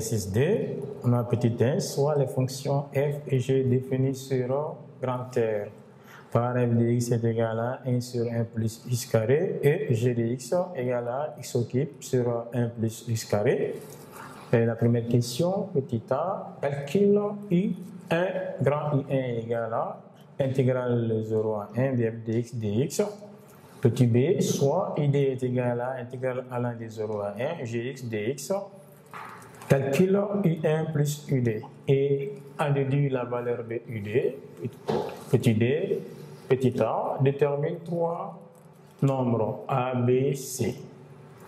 Exercice 2, on a petit 1, soit les fonctions f et g définies sur grand R. Par f de x est égal à 1 sur 1 plus x carré et g de x égale à x au cube sur 1 plus x carré. Et la première question, petit a, calcule I1 grand I1 égale à intégrale 0 à 1 de f de x dx. Petit b, soit id est égal à intégrale allant de 0 à 1 gx dx. Calcule U1 plus UD et a déduit la valeur de UD, petit d, petit a, détermine trois nombres A, B, C,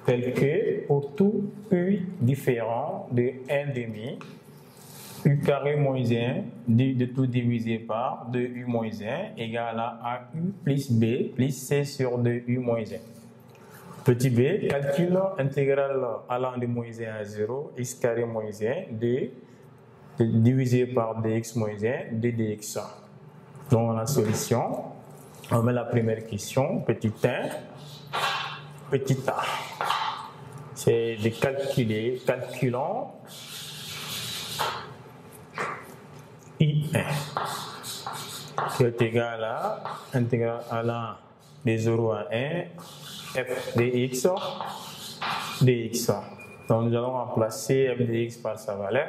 tels que pour tout U différent de 1 demi, U carré moins 1, de tout divisé par 2U moins 1 égale à AU plus B plus C sur 2U moins 1. Petit b, calcule intégrale allant de moins 1 à 0, x carré moins 1, d divisé par dx moins 1, d dx. Donc, la solution, on met la première question, petit 1, petit a. C'est de calculer, calculons I1, qui est égal à intégrale allant de 0 à 1, f de x dx. Donc nous allons remplacer f de x par sa valeur.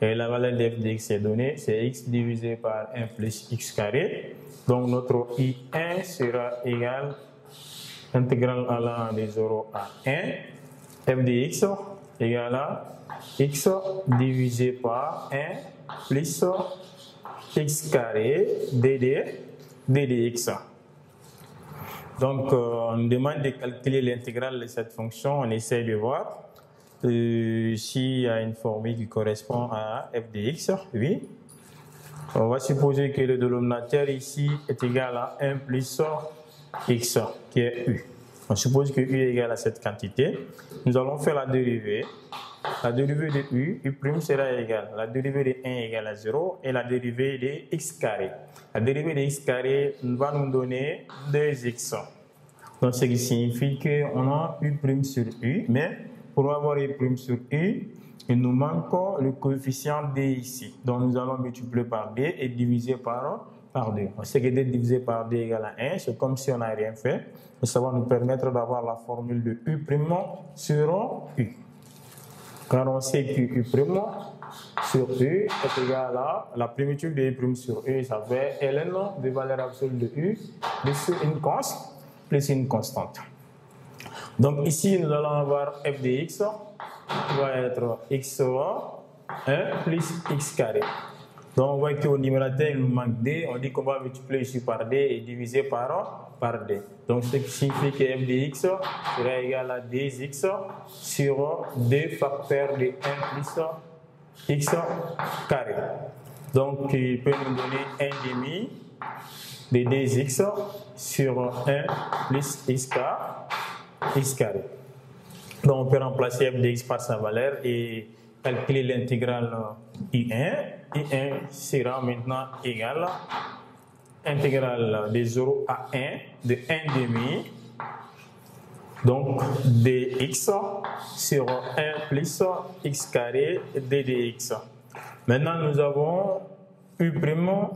Et la valeur de f de x est donnée, c'est x divisé par 1 plus x carré. Donc notre I1 sera égal à intégrale allant de 0 à 1, f de x égale à x divisé par 1 plus x carré dx. Donc, on nous demande de calculer l'intégrale de cette fonction. On essaie de voir s'il y a une formule qui correspond à f de x. Oui. On va supposer que le dénominateur ici est égal à 1 plus x, qui est u. On suppose que u est égal à cette quantité. Nous allons faire la dérivée. La dérivée de u sera égale. La dérivée de 1 est égale à 0 et la dérivée de x carré. La dérivée de x carré va nous donner 2x. Donc, ce qui signifie qu'on a u' sur u, mais pour avoir u' sur u, il nous manque le coefficient d ici. Donc, nous allons multiplier par d et diviser par 2. On sait que d divisé par d égale à 1, c'est comme si on n'a rien fait. Et ça va nous permettre d'avoir la formule de u' sur u. Quand on sait que u' sur u est égal à la primitive de u' sur u, ça fait ln de valeur absolue de u plus une constante. Donc ici, nous allons avoir f de x qui va être x1 plus x carré. Donc on voit qu'au numérateur, il nous manque d. On dit qu'on va multiplier ici par d et diviser par d. Donc ce qui signifie que f de x sera égal à 2x sur 2 facteurs de 1 plus x carré. Donc il peut nous donner 1 demi de 2x sur 1 plus x carré. Donc on peut remplacer f de x par sa valeur et calculer l'intégrale I1. I1 sera maintenant égal à intégrale de 0 à 1 de 1 demi, donc dx sur 1 plus x carré dx. Maintenant nous avons u'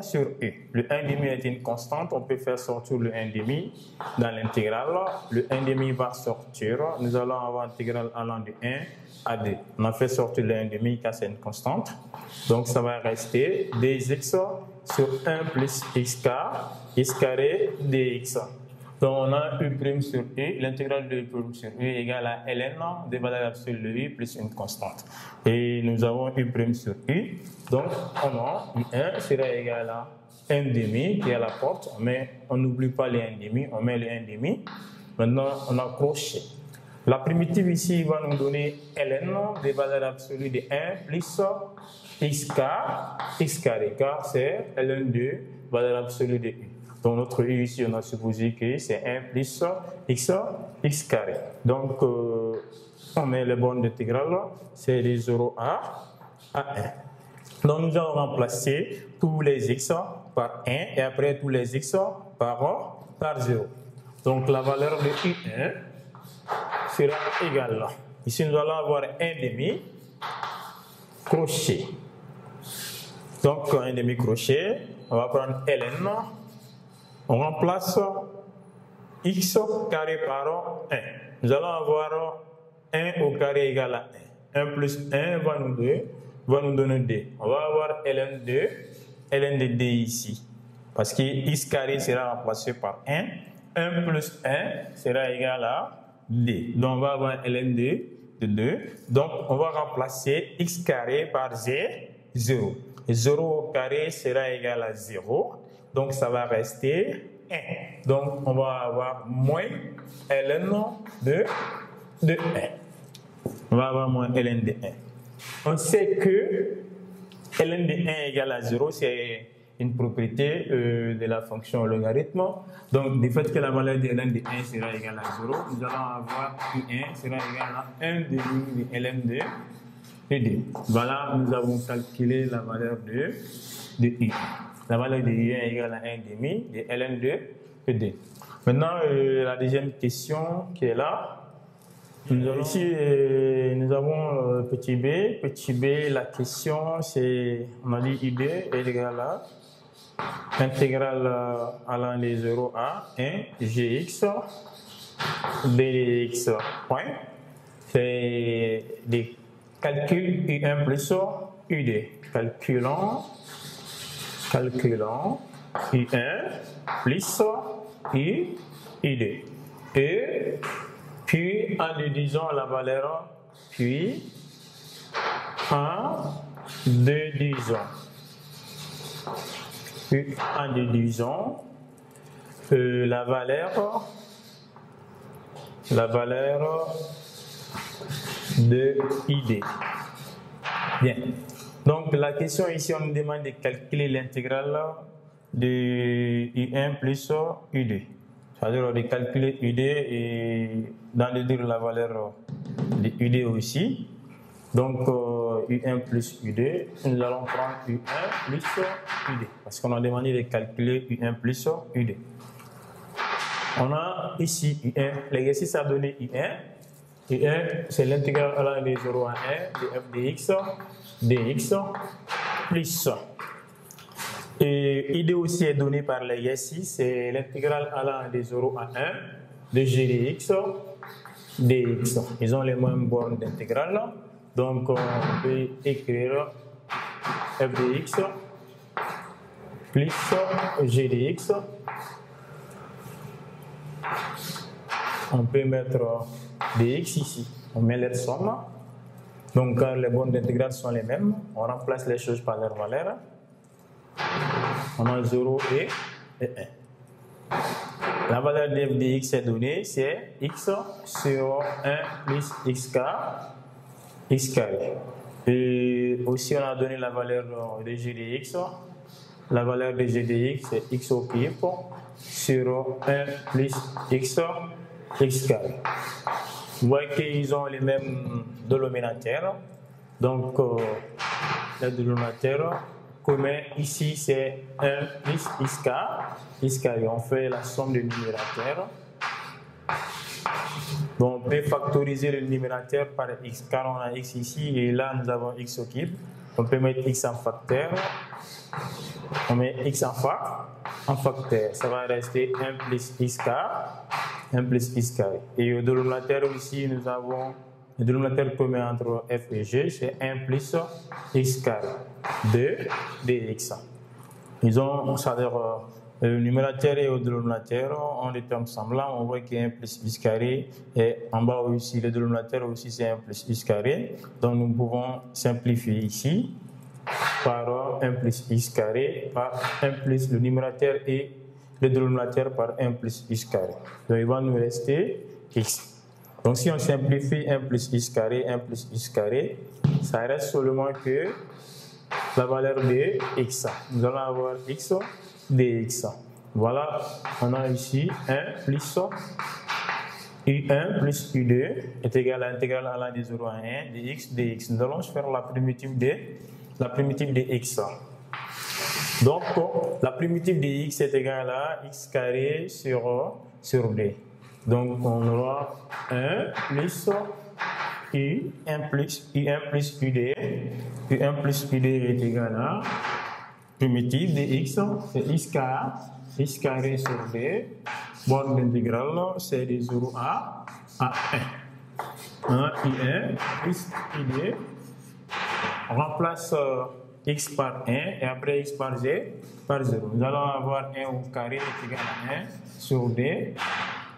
sur u. Le 1 demi est une constante, on peut faire sortir le 1 demi dans l'intégrale. Le 1 demi va sortir, nous allons avoir l'intégrale allant de 1 à 2. On a fait sortir le 1 demi car c'est une constante. Donc ça va rester 2x sur 1 plus x carré dx. Donc on a u' sur u, l'intégrale de u' sur u est égale à ln de valeur absolue de u plus une constante. Et nous avons u' sur u, donc on a u1 sera égal à 1 demi qui est à la porte, mais on n'oublie pas les 1 demi, on met le 1 demi. Maintenant on a crochet. La primitive ici va nous donner ln de valeur absolue de 1 plus x carré, car c'est ln de valeur absolue de u. Donc notre u ici, on a supposé que c'est 1 plus x carré. Donc on met les bornes d'intégrale, c'est de 0 à 1. Donc nous allons remplacer tous les x par 1 et après tous les x par 0. Donc la valeur de u1 sera égale. Ici nous allons avoir 1 demi crochet. Donc, un demi-crochet, on va prendre ln, on remplace x carré par 1. Nous allons avoir 1 au carré égale à 1. 1 plus 1 va nous donner 2. On va avoir ln de d ici. Parce que x carré sera remplacé par 1. 1 plus 1 sera égal à d. Donc, on va avoir ln de 2. Donc, on va remplacer x carré par 0. 0 au carré sera égal à 0. Donc, ça va rester 1. Donc, on va avoir moins ln de 1. On va avoir moins ln de 1. On sait que ln de 1 égale à 0, c'est une propriété de la fonction logarithme. Donc, du fait que la valeur de ln de 1 sera égale à 0, nous allons avoir u1 sera égal à 1 demi de ln de 2. Voilà, nous avons calculé la valeur de u1. La valeur de u1 est égale à 1 demi de ln de 2. Maintenant, la deuxième question qui est là. Ici, nous avons petit b. Petit b, la question, c'est, on a dit ud est égal à intégrale allant de 0 à 1 gx dx point. C'est des calculs u1 plus ud. Calculons u1 plus ud. Et puis en déduisant la valeur, puis en déduisant la valeur de id. Bien. Donc la question ici, on nous demande de calculer l'intégrale de u1 plus ud. C'est-à-dire de calculer ud et d'en déduire la valeur de ud aussi. Donc u1 plus ud, nous allons prendre u1 plus ud. Parce qu'on a demandé de calculer u1 plus ud. On a ici u1, l'exercice a donné u1. U1, c'est l'intégrale allant de 0 à 1 de f dx plus. Et id aussi est donné par l'exercice, c'est l'intégrale allant de 0 à 1 de g dx dx. Ils ont les mêmes bornes d'intégrale, donc on peut écrire f dx plus g dx. On peut mettre dx ici, on met les sommes. Donc quand les bornes d'intégrale sont les mêmes, on remplace les choses par leur valeur. On a 0 et 1. La valeur de f de x est donnée, c'est x sur 1 plus x carré. Et aussi, on a donné la valeur de g de x. La valeur de g de x, c'est x au cube sur 1 plus x carré. Vous voyez qu'ils ont les mêmes dénominateurs. Donc, le dénominateur commun ici, c'est 1 plus x carré. On fait la somme des numérateurs. Donc, on peut factoriser le numérateur par x, car on a x ici et là, nous avons x au cube. On peut mettre x en facteur. On met x en facteur. Ça va rester 1 plus x carré. Et au dénominateur ici, nous avons le dénominateur commun entre f et g, c'est 1 plus x carré de dx. Ils ont, c'est-à-dire le numérateur et le dénominateur ont des termes semblants. On voit qu'il y a 1 plus x carré et en bas aussi, le dénominateur aussi c'est 1 plus x carré. Donc nous pouvons simplifier ici par 1 plus x carré par 1 plus le numérateur et le dénominateur par 1 plus x carré. Donc il va nous rester x. Donc si on simplifie 1 plus x carré, ça reste seulement que la valeur de x. Nous allons avoir x dx. Voilà, on a ici 1 plus u1 plus u2 est égal à l'intégrale allant de 0 à 1 de x dx. Nous allons faire la primitive de x. Donc, la primitive de x est égale à x carré sur d. Donc, on aura 1 plus U1 plus UD. U1 plus UD est égal à primitive de x, c'est x carré sur d. Borne d'intégrale, c'est de 0 à 1. U1 plus UD. On remplace x par 1 et après x par 0. Nous allons avoir 1 au carré est égal à 1 sur d.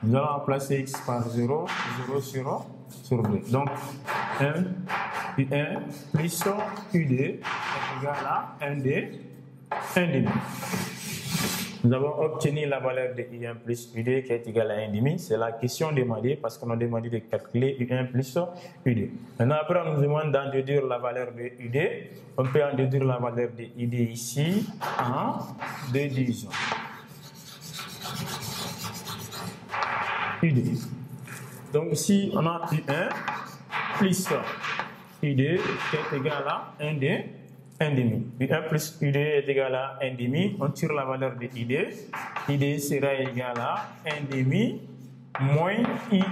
Nous allons remplacer x par 0, 0 sur d. Donc, U1 plus UD est égal à 1D. Nous avons obtenu la valeur de U1 plus UD qui est égale à 1,5. C'est la question demandée parce qu'on a demandé de calculer U1 plus UD. Maintenant, après, on nous demande d'en déduire la valeur de UD. On peut en déduire la valeur de UD ici en déduisant UD. Donc, ici, on a U1 plus UD qui est égal à 1,5. U1 plus UD est égal à 1,5. On tire la valeur de UD. UD sera égal à 1,5 moins I1.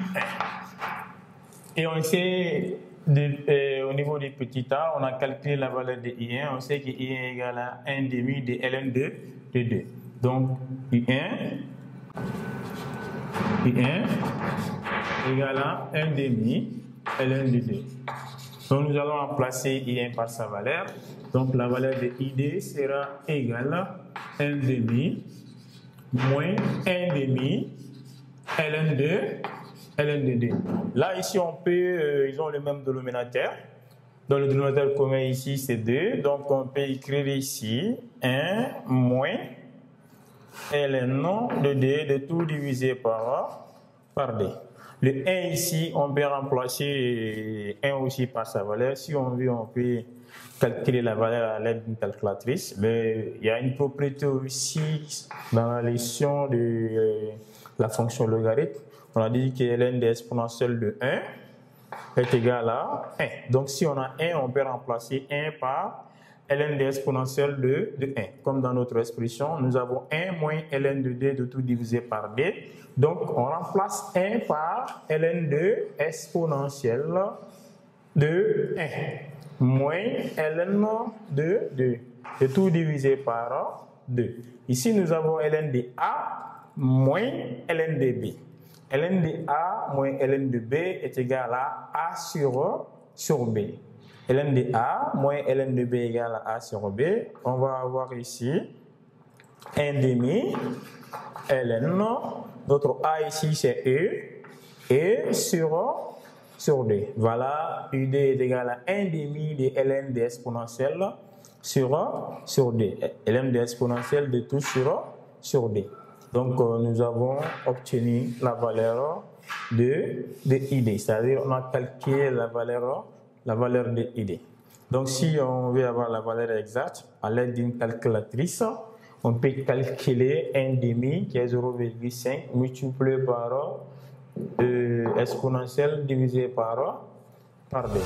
Et on sait, au niveau du petit a, on a calculé la valeur de I1. On sait que I1 est égal à 1,5 de ln de 2. Donc, I1 égale à 1,5 ln de 2. Donc, nous allons remplacer I1 par sa valeur. Donc, la valeur de ID sera égale à 1,5 moins 1,5 ln de 2. Là, ici, on peut, ils ont le même dénominateur. Donc, le dénominateur commun ici, c'est 2. Donc, on peut écrire ici 1 moins ln de 2 de tout divisé par d. Le 1 ici, on peut remplacer 1 aussi par sa valeur. Si on veut, on peut calculer la valeur à l'aide d'une calculatrice. Mais il y a une propriété aussi dans la leçon de la fonction logarithme. On a dit que ln de exponentielle de 1 est égal à 1. Donc, si on a 1, on peut remplacer 1 par ln de exponentielle de 1. Comme dans notre expression, nous avons 1 moins ln de d de tout divisé par d. Donc, on remplace 1 par ln de exponentielle de 1 moins ln de 2 de tout divisé par 2. Ici, nous avons ln de a moins ln de b. Ln de a moins ln de b est égal à a sur b. Ln de a moins ln de b égale à a sur b. On va avoir ici 1,5 ln. Notre a ici c'est e. Et sur d. Voilà, ud est égal à 1,5 de ln de exponentielle sur d. Ln de exponentielle de tout sur d. Donc, nous avons obtenu la valeur de id. C'est-à-dire, on a calculé la valeur de id. Donc, si on veut avoir la valeur exacte, à l'aide d'une calculatrice, on peut calculer 1,5 qui est 0,5 multiplié par exponentielle divisé par d.